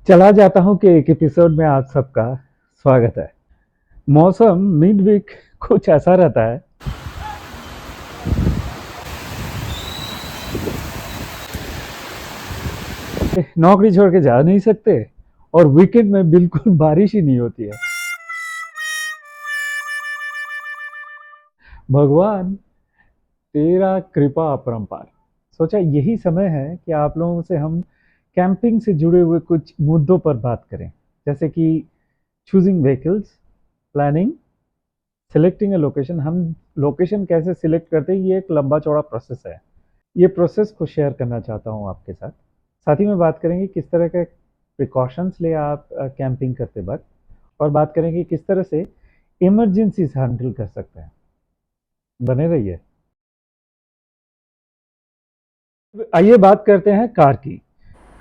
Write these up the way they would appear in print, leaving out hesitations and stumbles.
चला जाता हूँ कि एक एपिसोड में आप सबका स्वागत है। मौसम मिड वीक कुछ ऐसा रहता है। नौकरी छोड़ के जा नहीं सकते और वीकेंड में बिल्कुल बारिश ही नहीं होती है। भगवान तेरा कृपा अपरंपार। सोचा यही समय है कि आप लोगों से हम कैंपिंग से जुड़े हुए कुछ मुद्दों पर बात करें, जैसे कि choosing vehicles, planning, selecting a location. हम लोकेशन कैसे सिलेक्ट करते हैं, ये एक लंबा चौड़ा प्रोसेस है। ये प्रोसेस को शेयर करना चाहता हूँ आपके साथ। साथ ही में बात करेंगे किस तरह के प्रिकॉशंस ले आप कैंपिंग करते वक्त, और बात करेंगे किस तरह से इमरजेंसी हैंडल कर सकते हैं। बने रहिए। आइए बात करते हैं कार की।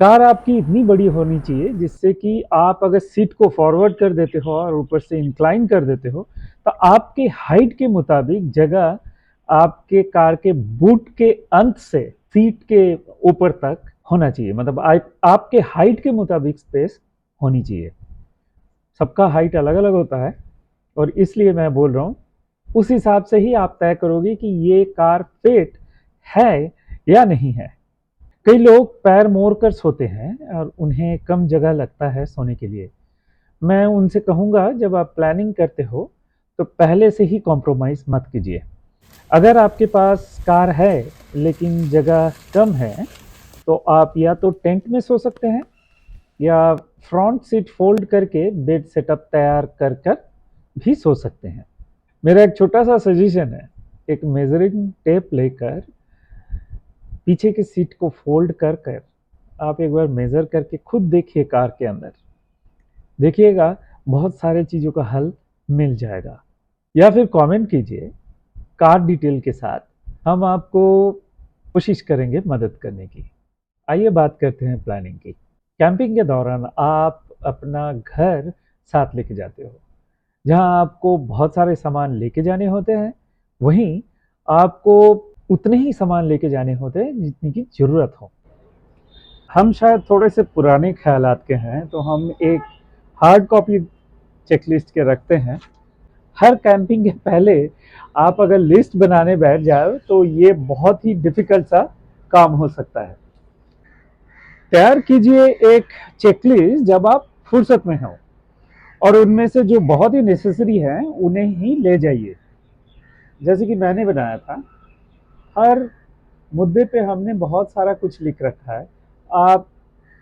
कार आपकी इतनी बड़ी होनी चाहिए जिससे कि आप अगर सीट को फॉरवर्ड कर देते हो और ऊपर से इंक्लाइन कर देते हो तो आपके हाइट के मुताबिक जगह आपके कार के बूट के अंत से सीट के ऊपर तक होना चाहिए। मतलब आपके हाइट के मुताबिक स्पेस होनी चाहिए। सबका हाइट अलग अलग होता है और इसलिए मैं बोल रहा हूँ उस हिसाब से ही आप तय करोगे कि ये कार फिट है या नहीं है। कई लोग पैर मोड़ कर सोते हैं और उन्हें कम जगह लगता है सोने के लिए। मैं उनसे कहूँगा, जब आप प्लानिंग करते हो तो पहले से ही कॉम्प्रोमाइज़ मत कीजिए। अगर आपके पास कार है लेकिन जगह कम है तो आप या तो टेंट में सो सकते हैं या फ्रंट सीट फोल्ड करके बेड सेटअप तैयार कर कर भी सो सकते हैं। मेरा एक छोटा सा सजेशन है, एक मेजरिंग टेप लेकर पीछे की सीट को फोल्ड कर कर आप एक बार मेजर करके खुद देखिए कार के अंदर। देखिएगा बहुत सारे चीज़ों का हल मिल जाएगा। या फिर कमेंट कीजिए कार डिटेल के साथ, हम आपको कोशिश करेंगे मदद करने की। आइए बात करते हैं प्लानिंग की। कैंपिंग के दौरान आप अपना घर साथ लेके जाते हो। जहाँ आपको बहुत सारे सामान लेके जाने होते हैं, वहीं आपको उतने ही सामान लेके जाने होते हैं जितनी की ज़रूरत हो। हम शायद थोड़े से पुराने ख्यालात के हैं, तो हम एक हार्ड कॉपी चेकलिस्ट के रखते हैं। हर कैंपिंग के पहले आप अगर लिस्ट बनाने बैठ जाओ तो ये बहुत ही डिफिकल्ट सा काम हो सकता है। तैयार कीजिए एक चेकलिस्ट जब आप फुर्सत में हो और उनमें से जो बहुत ही नेसेसरी हैं उन्हें ही ले जाइए। जैसे कि मैंने बनाया था, हर मुद्दे पे हमने बहुत सारा कुछ लिख रखा है। आप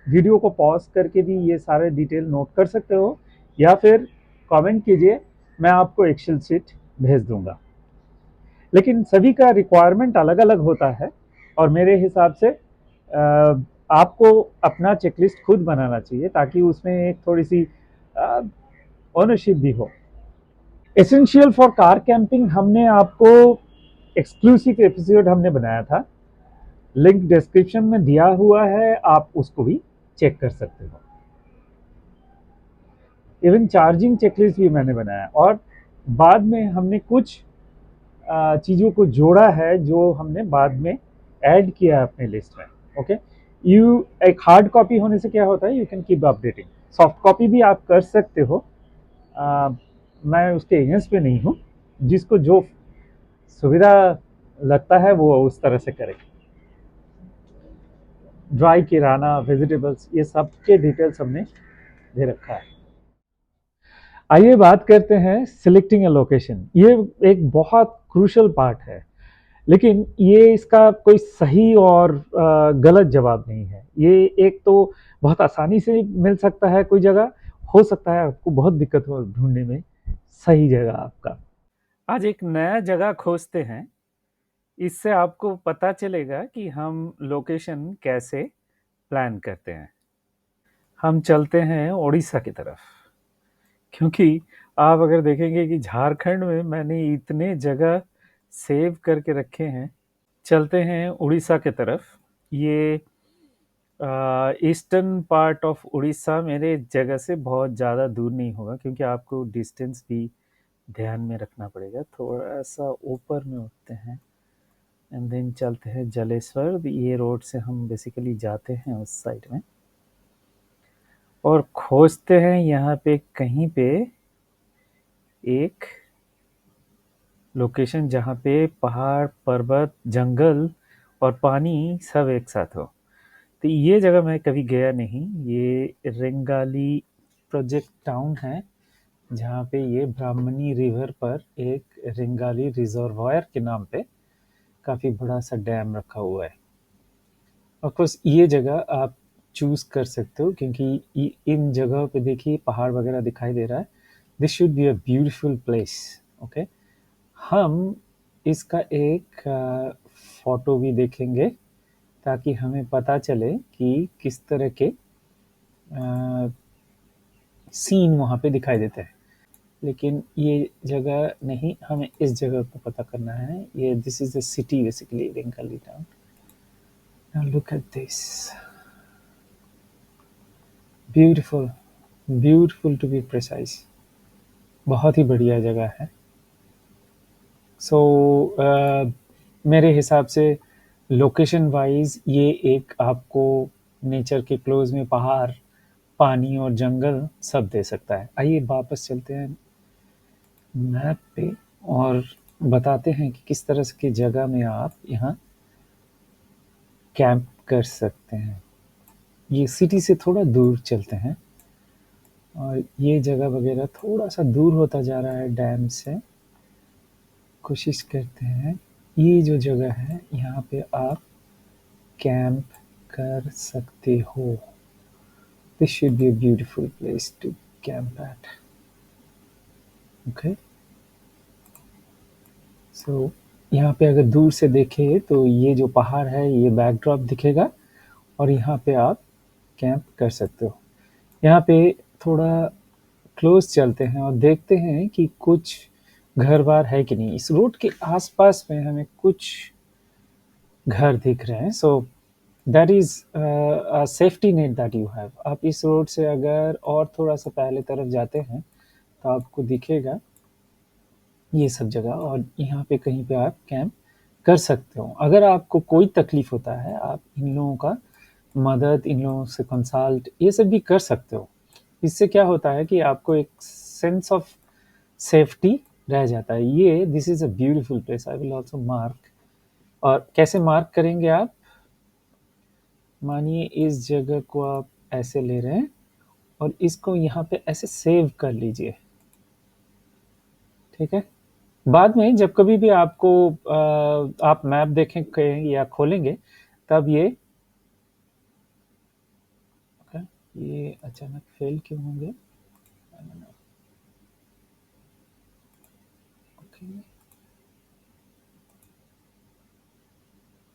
वीडियो को पॉज करके भी ये सारे डिटेल नोट कर सकते हो या फिर कमेंट कीजिए, मैं आपको एक्सेल शीट भेज दूंगा। लेकिन सभी का रिक्वायरमेंट अलग अलग होता है और मेरे हिसाब से आपको अपना चेकलिस्ट खुद बनाना चाहिए ताकि उसमें एक थोड़ी सी ओनरशिप भी हो। एसेंशियल फॉर कार कैंपिंग हमने आपको एक्सक्लूसिव एपिसोड हमने बनाया था, लिंक डिस्क्रिप्शन में दिया हुआ है, आप उसको भी चेक कर सकते हो। इवन चार्जिंग चेकलिस्ट भी मैंने बनाया और बाद में हमने कुछ चीज़ों को जोड़ा है जो हमने बाद में ऐड किया है अपने लिस्ट में। ओके, यू एक हार्ड कॉपी होने से क्या होता है, you can keep updating. Soft copy भी आप कर सकते हो। मैं उसके अगेंस्ट पे नहीं हूँ, जिसको जो सुविधा लगता है वो उस तरह से करे। ड्राई किराना, वेजिटेबल्स, ये सब के डिटेल्स हमने दे रखा है। आइए बात करते हैं सिलेक्टिंग अ लोकेशन। ये एक बहुत क्रूशल पार्ट है, लेकिन ये इसका कोई सही और गलत जवाब नहीं है। ये एक तो बहुत आसानी से मिल सकता है कोई जगह, हो सकता है आपको बहुत दिक्कत हो ढूंढने में सही जगह आपका। आज एक नया जगह खोजते हैं, इससे आपको पता चलेगा कि हम लोकेशन कैसे प्लान करते हैं। हम चलते हैं उड़ीसा की तरफ, क्योंकि आप अगर देखेंगे कि झारखंड में मैंने इतने जगह सेव करके रखे हैं। चलते हैं उड़ीसा की तरफ। ये ईस्टर्न पार्ट ऑफ उड़ीसा मेरे जगह से बहुत ज़्यादा दूर नहीं होगा, क्योंकि आपको डिस्टेंस भी ध्यान में रखना पड़ेगा। थोड़ा सा ऊपर में उठते हैं एंड देन चलते हैं जलेश्वर। ये रोड से हम बेसिकली जाते हैं उस साइड में। और खोजते हैं यहाँ पे कहीं पे एक लोकेशन जहाँ पे पहाड़, पर्वत, जंगल और पानी सब एक साथ हो। तो ये जगह मैं कभी गया नहीं। ये रेंगाली प्रोजेक्ट टाउन है, जहाँ पे ये ब्राह्मणी रिवर पर एक रेंगाली रिजर्वायर के नाम पे काफ़ी बड़ा सा डैम रखा हुआ है। ऑफ कोर्स ये जगह आप चूज़ कर सकते हो, क्योंकि इन जगहों पे देखिए पहाड़ वगैरह दिखाई दे रहा है। This should be a beautiful place. Okay, हम इसका एक फ़ोटो भी देखेंगे, ताकि हमें पता चले कि किस तरह के सीन वहाँ पे दिखाई देते हैं। लेकिन ये जगह नहीं, हमें इस जगह को पता करना है। ये this is the city basically, Rengali town. Now look at this, beautiful, beautiful to be precise. बहुत ही बढ़िया जगह है। सो मेरे हिसाब से लोकेशन वाइज ये एक आपको नेचर के क्लोज में पहाड़, पानी और जंगल सब दे सकता है। आइए वापस चलते हैं मैप पे और बताते हैं कि किस तरह की जगह में आप यहाँ कैंप कर सकते हैं। ये सिटी से थोड़ा दूर चलते हैं और ये जगह वगैरह थोड़ा सा दूर होता जा रहा है डैम से। कोशिश करते हैं, ये जो जगह है यहाँ पे आप कैंप कर सकते हो। This should be a beautiful place to camp at. Okay, so यहाँ पे अगर दूर से देखें तो ये जो पहाड़ है ये बैकड्रॉप दिखेगा और यहाँ पे आप कैंप कर सकते हो। यहाँ पे थोड़ा क्लोज चलते हैं और देखते हैं कि कुछ घर बार है कि नहीं। इस रोड के आसपास में हमें कुछ घर दिख रहे हैं। So that is safety net that you have. आप इस रोड से अगर और थोड़ा सा पहले तरफ जाते हैं तो आपको दिखेगा ये सब जगह, और यहाँ पे कहीं पे आप कैंप कर सकते हो। अगर आपको कोई तकलीफ होता है, आप इन लोगों का मदद, इन लोगों से कंसल्ट ये सब भी कर सकते हो। इससे क्या होता है कि आपको एक सेंस ऑफ सेफ्टी रह जाता है। ये this is a beautiful place, I will also mark. और कैसे मार्क करेंगे आप? मानिए इस जगह को आप ऐसे ले रहे हैं और इसको यहाँ पे ऐसे सेव कर लीजिए, ठीक है? बाद में जब कभी भी आपको आप मैप देखेंगे या खोलेंगे तब ये अचानक फेल क्यों होंगे? Okay,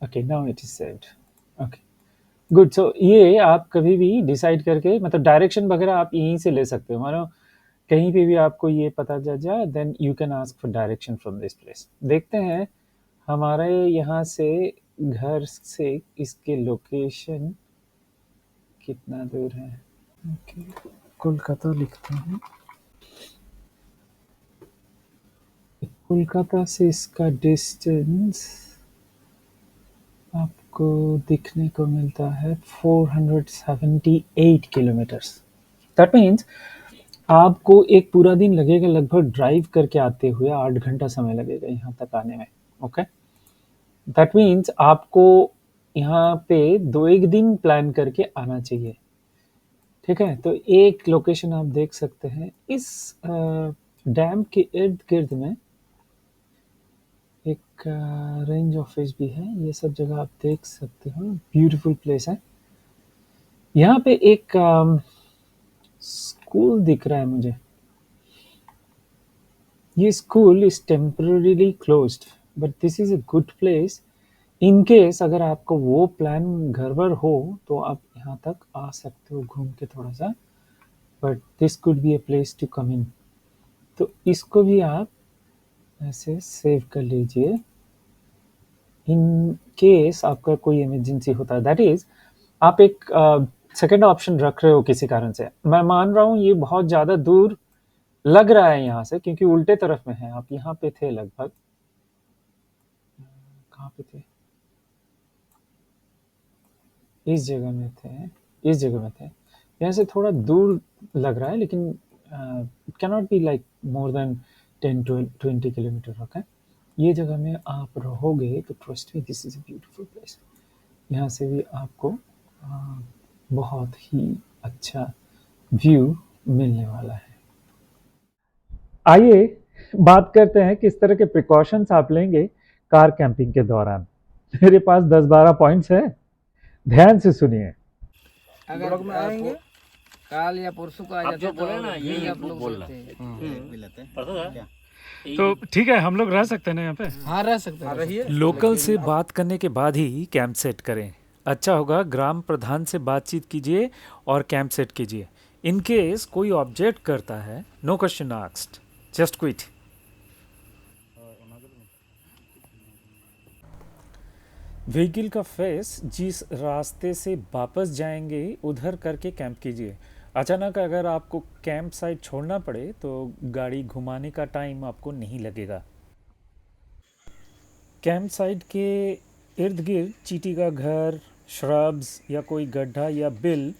okay, now it is saved. Okay, good. So ये आप कभी भी डिसाइड करके, मतलब डायरेक्शन वगैरह आप यहीं से ले सकते हो। मानो कहीं पे भी आपको ये पता चल जाए, then you can ask for direction from this place. देखते हैं हमारे यहाँ से घर से इसके लोकेशन कितना दूर है। ओके, कोलकाता लिखते हैं। कोलकाता से इसका डिस्टेंस आपको दिखने को मिलता है 478 किलोमीटर्स। दैट मीन्स आपको एक पूरा दिन लगेगा लगभग ड्राइव करके आते हुए। 8 घंटा समय लगेगा यहाँ तक आने में। ओके, दैट मीन्स आपको यहाँ पे 2 एक दिन प्लान करके आना चाहिए, ठीक है? तो एक लोकेशन आप देख सकते हैं इस डैम के इर्द गिर्द में एक रेंज ऑफिस भी है। ये सब जगह आप देख सकते हो, ब्यूटीफुल प्लेस है। यहाँ पे एक स्कूल दिख रहा है मुझे। ये school is temporarily closed, but this is a good place. In case अगर आपको वो प्लान गड़बड़ हो तो आप यहाँ तक आ सकते हो घूम के थोड़ा सा, but this could be a place to come in. तो इसको भी आप ऐसे सेव कर लीजिए इन केस आपका कोई इमरजेंसी होता है। दैट इज आप एक सेकेंड ऑप्शन रख रहे हो किसी कारण से। मैं मान रहा हूँ ये बहुत ज़्यादा दूर लग रहा है यहाँ से, क्योंकि उल्टे तरफ में है। आप यहाँ पे थे लगभग, कहाँ पे थे? इस जगह में थे, इस जगह में थे। यहाँ से थोड़ा दूर लग रहा है, लेकिन it can not be like more than 10-20 kilometre, okay. ये जगह में आप रहोगे तो trust me, this is a beautiful place. यहाँ से भी आपको अ, बहुत ही अच्छा व्यू मिलने वाला है। आइए बात करते हैं किस तरह के प्रिकॉशंस आप लेंगे कार कैंपिंग के दौरान। मेरे पास 10-12 पॉइंट्स हैं, ध्यान से सुनिए। अगर ब्लॉग में आएंगे काल या परसों को आ आप जाते जो तो बोले ना भी यही आप लोग बोलना सकते हैं। परसों था क्या? तो ठीक है, हम लोग रह सकते हैं ना यहाँ पे। हाँ रह सकते हैं, रहिए लोकल से बात करने के बाद ही कैंप सेट करें। अच्छा होगा ग्राम प्रधान से बातचीत कीजिए और कैंप सेट कीजिए। इन केस कोई ऑब्जेक्ट करता है, no question asked, just quit. Vehicle का फेस जिस रास्ते से वापस जाएंगे उधर करके कैंप कीजिए। अचानक अगर आपको कैंप साइट छोड़ना पड़े तो गाड़ी घुमाने का टाइम आपको नहीं लगेगा। कैंप साइट के इर्द गिर्द चींटी का घर, श्रब्स या कोई गड्ढा या बिल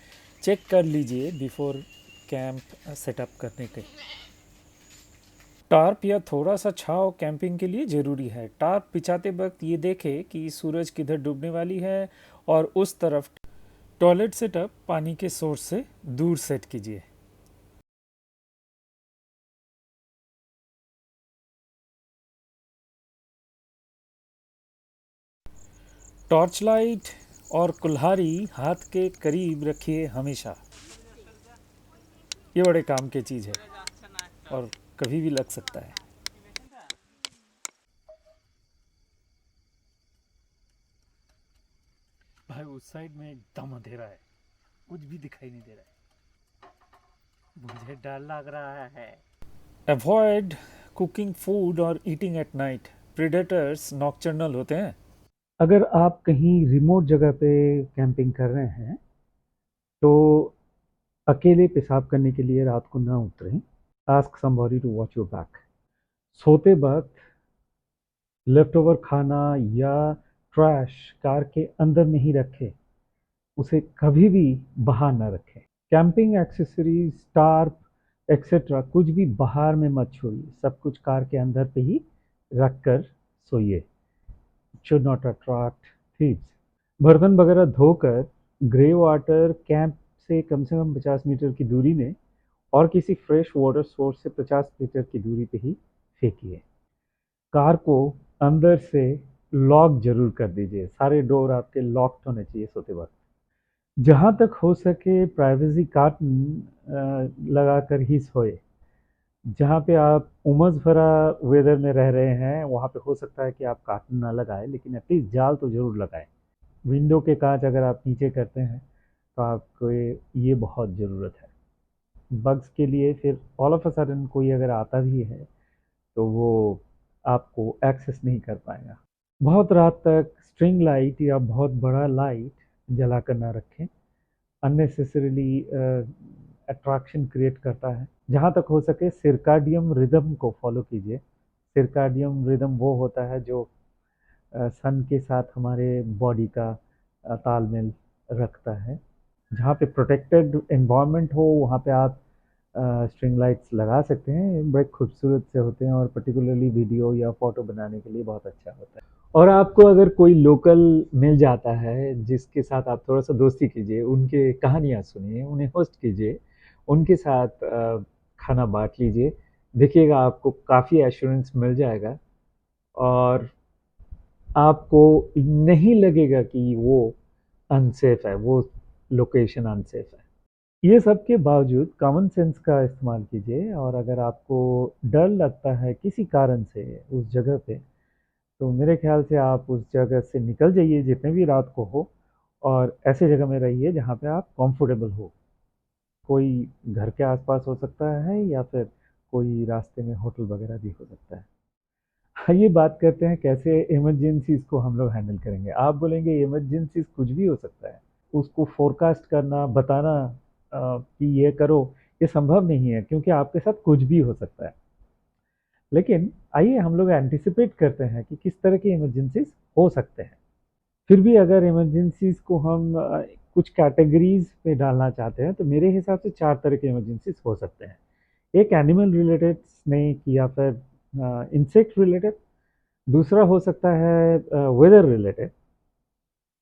चेक कर लीजिए बिफोर कैंप सेटअप करने के। टार्प या थोड़ा सा छांव कैंपिंग के लिए ज़रूरी है। टार्प बिछाते वक्त ये देखें कि सूरज किधर डूबने वाली है और उस तरफ। टॉयलेट सेटअप पानी के सोर्स से दूर सेट कीजिए। टॉर्च लाइट और कुल्हाड़ी हाथ के करीब रखिए हमेशा। ये बड़े काम की चीज़ है और कभी भी लग सकता है। भाई उस साइड में एकदम अंधेरा है, कुछ भी दिखाई नहीं दे रहा है, मुझे डर लग रहा है। अवॉइड कुकिंग फूड और eating at night. Predators nocturnal होते हैं। अगर आप कहीं रिमोट जगह पे कैंपिंग कर रहे हैं तो अकेले पेशाब करने के लिए रात को ना उतरें। Ask somebody to watch your back. सोते वक्त लेफ्ट ओवर खाना या ट्रैश कार के अंदर नहीं रखें, उसे कभी भी बाहर ना रखें। कैंपिंग एक्सेसरीज, टार्प एक्सेट्रा कुछ भी बाहर में मत छोड़िए, सब कुछ कार के अंदर पे ही रख कर सोइए। Should not attract thieves. बर्तन वगैरह धोकर ग्रे वाटर कैंप से कम 50 मीटर की दूरी में और किसी फ्रेश वाटर सोर्स से 50 मीटर की दूरी पे ही फेंकिए। कार को अंदर से लॉक जरूर कर दीजिए, सारे डोर आपके लॉक्ड होने चाहिए सोते वक्त। जहाँ तक हो सके प्राइवेसी कार्टन लगाकर ही सोए। जहाँ पे आप उमस भरा वेदर में रह रहे हैं वहाँ पे हो सकता है कि आप कार्टन ना लगाएं, लेकिन एटलीस्ट जाल तो ज़रूर लगाएं। विंडो के कांच अगर आप नीचे करते हैं तो आपको ये बहुत ज़रूरत है। बग्स के लिए फिर ऑल ऑफ अ सडन कोई अगर आता भी है तो वो आपको एक्सेस नहीं कर पाएगा। बहुत रात तक स्ट्रिंग लाइट या बहुत बड़ा लाइट जला कर ना रखें, अननेसेसरीली अट्रैक्शन क्रिएट करता है। जहाँ तक हो सके सिरकाडियम रिदम को फॉलो कीजिए। सिरकाडियम रिदम वो होता है जो सन के साथ हमारे बॉडी का तालमेल रखता है। जहाँ पे प्रोटेक्टेड एनवायरनमेंट हो वहाँ पे आप स्ट्रिंग लाइट्स लगा सकते हैं, बड़े खूबसूरत से होते हैं और पर्टिकुलरली वीडियो या फ़ोटो बनाने के लिए बहुत अच्छा होता है। और आपको अगर कोई लोकल मिल जाता है जिसके साथ आप थोड़ा सा दोस्ती कीजिए, उनके कहानियाँ सुनिए, उन्हें होस्ट कीजिए, उनके साथ खाना बांट लीजिए। देखिएगा आपको काफ़ी एश्योरेंस मिल जाएगा और आपको नहीं लगेगा कि वो अनसेफ है, वो लोकेशन अनसेफ है। ये सब के बावजूद कॉमन सेंस का इस्तेमाल कीजिए और अगर आपको डर लगता है किसी कारण से उस जगह पे, तो मेरे ख्याल से आप उस जगह से निकल जाइए जितने भी रात को हो और ऐसे जगह में रहिए जहाँ पे आप कंफर्टेबल हो। कोई घर के आसपास हो सकता है या फिर कोई रास्ते में होटल वगैरह भी हो सकता है। आइए बात करते हैं कैसे इमरजेंसीज को हम लोग हैंडल करेंगे। आप बोलेंगे इमरजेंसीज कुछ भी हो सकता है, उसको फोरकास्ट करना, बताना कि ये करो, ये संभव नहीं है क्योंकि आपके साथ कुछ भी हो सकता है। लेकिन आइए हम लोग एंटिसिपेट करते हैं कि किस तरह की इमरजेंसीज हो सकते हैं। फिर भी अगर इमरजेंसीज को हम कुछ कैटेगरीज में डालना चाहते हैं तो मेरे हिसाब से 4 तरह के इमरजेंसीज हो सकते हैं। एक एनिमल रिलेटेड, स्नेक या फिर इंसेक्ट रिलेटेड। दूसरा हो सकता है वेदर रिलेटेड।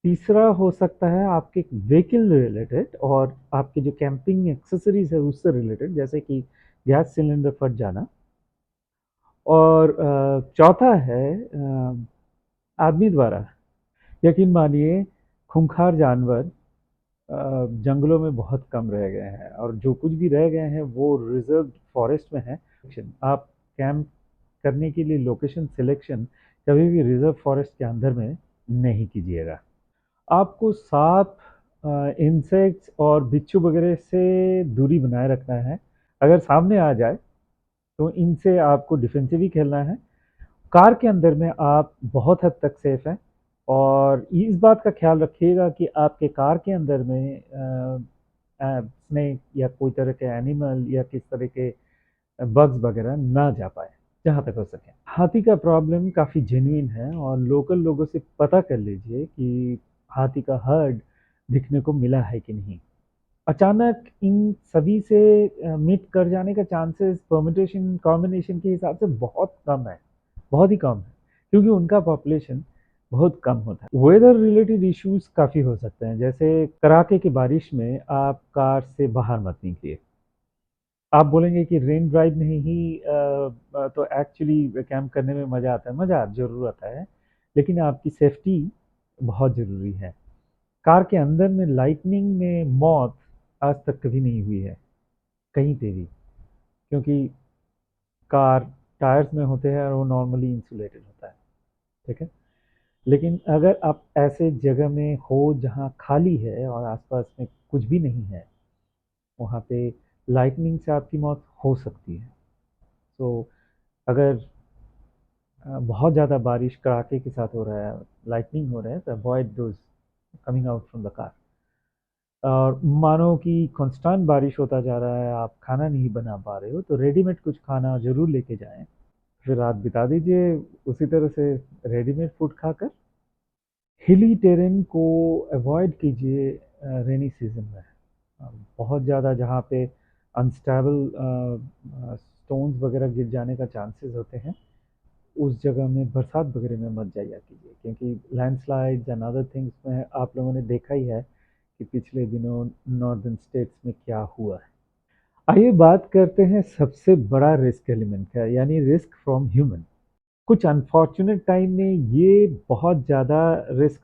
तीसरा हो सकता है आपके व्हीकल रिलेटेड और आपके जो कैंपिंग एक्सेसरीज है उससे रिलेटेड, जैसे कि गैस सिलेंडर फट जाना। और चौथा है आदमी द्वारा, यकीन मानिए, खूंखार जानवर जंगलों में बहुत कम रह गए हैं और जो कुछ भी रह गए हैं वो रिजर्व फॉरेस्ट में है। आप कैंप करने के लिए लोकेशन सिलेक्शन कभी भी रिजर्व फॉरेस्ट के अंदर में नहीं कीजिएगा। आपको सांप, इंसेक्ट्स और बिच्छू वगैरह से दूरी बनाए रखना है। अगर सामने आ जाए तो इनसे आपको डिफेंसिव ही खेलना है। कार के अंदर में आप बहुत हद तक सेफ हैं और इस बात का ख्याल रखिएगा कि आपके कार के अंदर में स्नेक या कोई तरह के एनिमल या किस तरह के बग्स वगैरह ना जा पाए जहाँ तक हो सके। हाथी का प्रॉब्लम काफ़ी जेन्युइन है और लोकल लोगों से पता कर लीजिए कि हाथी का हर्ड दिखने को मिला है कि नहीं। अचानक इन सभी से मीट कर जाने का चांसेस परमिटेशन कॉम्बिनेशन के हिसाब से बहुत कम है, बहुत ही कम है, क्योंकि उनका पॉपुलेशन बहुत कम होता है। वेदर रिलेटेड इश्यूज काफ़ी हो सकते हैं, जैसे कड़ाके की बारिश में आप कार से बाहर मत निकलिए। आप बोलेंगे कि रेन ड्राइव में ही तो एक्चुअली कैंप करने में मज़ा आता है, मज़ा ज़रूर आता है, लेकिन आपकी सेफ्टी बहुत ज़रूरी है। कार के अंदर में लाइटनिंग में मौत आज तक कभी नहीं हुई है कहीं पे भी, क्योंकि कार टायर्स में होते हैं और वो नॉर्मली इंसुलेटेड होता है, ठीक है। लेकिन अगर आप ऐसे जगह में हो जहाँ खाली है और आसपास में कुछ भी नहीं है, वहाँ पे लाइटनिंग से आपकी मौत हो सकती है। तो अगर बहुत ज़्यादा बारिश कड़ाके के साथ हो रहा है, लाइटनिंग हो रहा है, तो avoid those coming out from the car. और मानो कि कांस्टेंट बारिश होता जा रहा है, आप खाना नहीं बना पा रहे हो, तो रेडीमेड कुछ खाना ज़रूर लेके जाएं, फिर रात बिता दीजिए उसी तरह से रेडीमेड फूड खाकर। हिली टेरेन को अवॉइड कीजिए रेनी सीजन में। बहुत ज़्यादा जहाँ पे अनस्टेबल स्टोन्स वगैरह गिर जाने का चांसेस होते हैं, उस जगह में बरसात वगैरह में मत जाया कीजिए, क्योंकि लैंडस्लाइड्स एंड अदर थिंग्स में आप लोगों ने देखा ही है कि पिछले दिनों नॉर्दर्न स्टेट्स में क्या हुआ है। आइए बात करते हैं सबसे बड़ा रिस्क एलिमेंट का, यानी रिस्क फ्रॉम ह्यूमन। कुछ अनफॉर्चुनेट टाइम में ये बहुत ज़्यादा रिस्क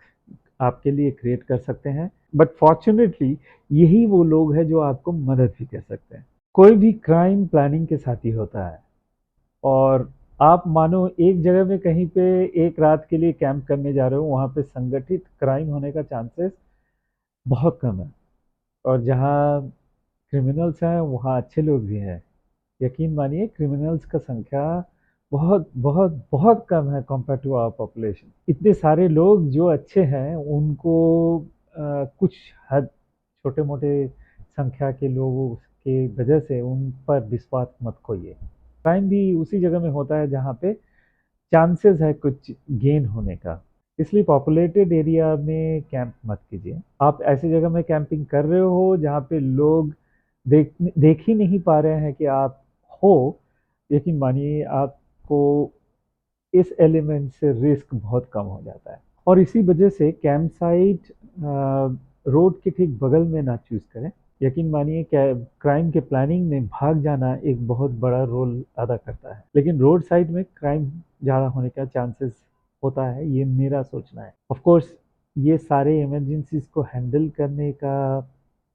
आपके लिए क्रिएट कर सकते हैं, बट फॉर्चुनेटली यही वो लोग हैं जो आपको मदद भी कर सकते हैं। कोई भी क्राइम प्लानिंग के साथ ही होता है और आप मानो एक जगह में कहीं पे एक रात के लिए कैंप करने जा रहे हो, वहाँ पे संगठित क्राइम होने का चांसेस बहुत कम है। और जहाँ क्रिमिनल्स हैं वहाँ अच्छे लोग भी हैं। यकीन मानिए, क्रिमिनल्स का संख्या बहुत बहुत बहुत कम है कंपेयर टू आवर पॉपुलेशन। इतने सारे लोग जो अच्छे हैं उनको कुछ हद छोटे मोटे संख्या के लोगों के वजह से उन पर विश्वास मत खोइए। क्राइम भी उसी जगह में होता है जहाँ पे चांसेस है कुछ गेन होने का। इसलिए पॉपुलेटेड एरिया में कैंप मत कीजिए। आप ऐसी जगह में कैंपिंग कर रहे हो जहाँ पे लोग देख ही नहीं पा रहे हैं कि आप हो, यकीन मानिए आपको इस एलिमेंट से रिस्क बहुत कम हो जाता है। और इसी वजह से कैंप साइट रोड के ठीक बगल में ना चूज करें। यकीन मानिए क्राइम के प्लानिंग में भाग जाना एक बहुत बड़ा रोल अदा करता है, लेकिन रोड साइड में क्राइम ज़्यादा होने का चांसेस होता है, ये मेरा सोचना है। ऑफ कोर्स ये सारे इमरजेंसीज को हैंडल करने का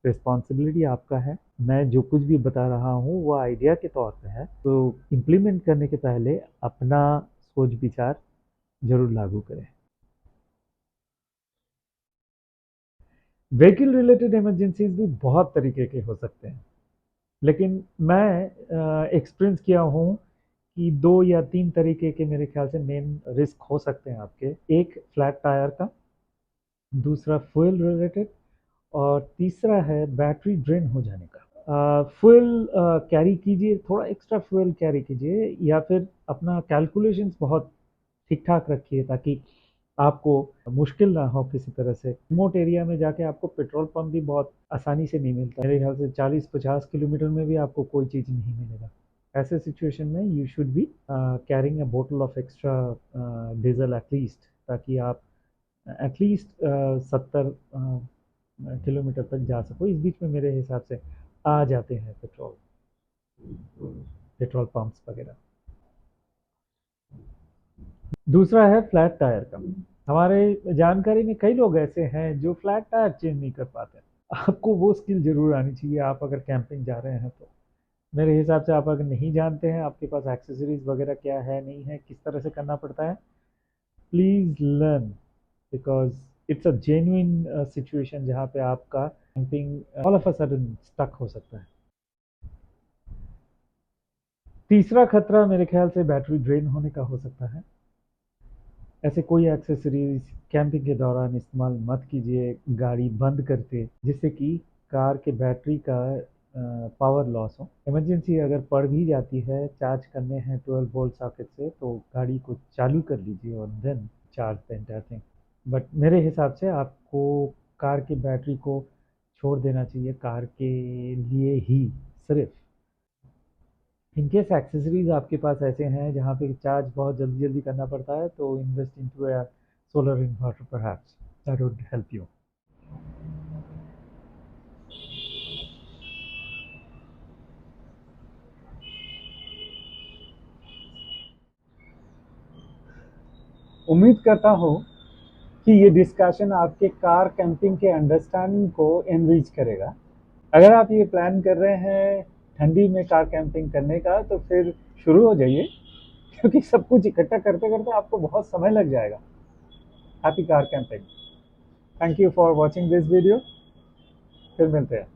रिस्पॉन्सिबिलिटी आपका है। मैं जो कुछ भी बता रहा हूँ वो आइडिया के तौर पे है, तो इम्प्लीमेंट करने के पहले अपना सोच विचार जरूर लागू करें। व्हीकल रिलेटेड इमरजेंसीज भी बहुत तरीके के हो सकते हैं, लेकिन मैं एक्सपीरियंस किया हूँ कि 2 या 3 तरीके के मेरे ख्याल से मेन रिस्क हो सकते हैं आपके। एक फ्लैट टायर का, दूसरा फ्यूल रिलेटेड और तीसरा है बैटरी ड्रेन हो जाने का। फ्यूल कैरी कीजिए, थोड़ा एक्स्ट्रा फ्यूल कैरी कीजिए या फिर अपना कैलकुलेशंस बहुत ठीक ठाक रखिए ताकि आपको मुश्किल ना हो किसी तरह से। रिमोट एरिया में जाके आपको पेट्रोल पंप भी बहुत आसानी से नहीं मिलता, मेरे ख्याल से 40-50 किलोमीटर में भी आपको कोई चीज़ नहीं मिलेगा। ऐसे सिचुएशन में you should be carrying a बोतल ऑफ एक्स्ट्रा डीजल एटलीस्ट, ताकि आप एटलीस्ट 70 किलोमीटर तक जा सको। इस बीच में मेरे हिसाब से आ जाते हैं पेट्रोल पंप्स वगैरह। दूसरा है फ्लैट टायर का। हमारे जानकारी में कई लोग ऐसे हैं जो फ्लैट टायर चेंज नहीं कर पाते। आपको वो स्किल जरूर आनी चाहिए आप अगर कैंपिंग जा रहे हैं तो। मेरे हिसाब से आप अगर नहीं जानते हैं आपके पास एक्सेसरीज वगैरह क्या है नहीं है किस तरह से करना पड़ता है, please learn, because it's a genuine situation जहाँ पे आपका camping all of a sudden stuck हो सकता है। तीसरा खतरा मेरे ख्याल से बैटरी ड्रेन होने का हो सकता है। ऐसे कोई एक्सेसरीज कैंपिंग के दौरान इस्तेमाल मत कीजिए गाड़ी बंद करके, जिससे कि कार के बैटरी का पावर लॉस हो। इमरजेंसी अगर पड़ भी जाती है, चार्ज करने हैं 12 वोल्ट सॉकेट से, तो गाड़ी को चालू कर लीजिए और then charge the entire thing. But मेरे हिसाब से आपको कार की बैटरी को छोड़ देना चाहिए कार के लिए ही सिर्फ। इनकेस एक्सेसरीज आपके पास ऐसे हैं जहाँ पे चार्ज बहुत जल्दी जल्दी करना पड़ता है, तो invest into a solar inverter perhaps, that would help you. उम्मीद करता हूँ कि ये डिस्कशन आपके कार कैंपिंग के अंडरस्टैंडिंग को एनरिच करेगा। अगर आप ये प्लान कर रहे हैं ठंडी में कार कैंपिंग करने का, तो फिर शुरू हो जाइए, क्योंकि सब कुछ इकट्ठा करते करते आपको बहुत समय लग जाएगा। Happy car camping. Thank you for watching this video. फिर मिलते हैं।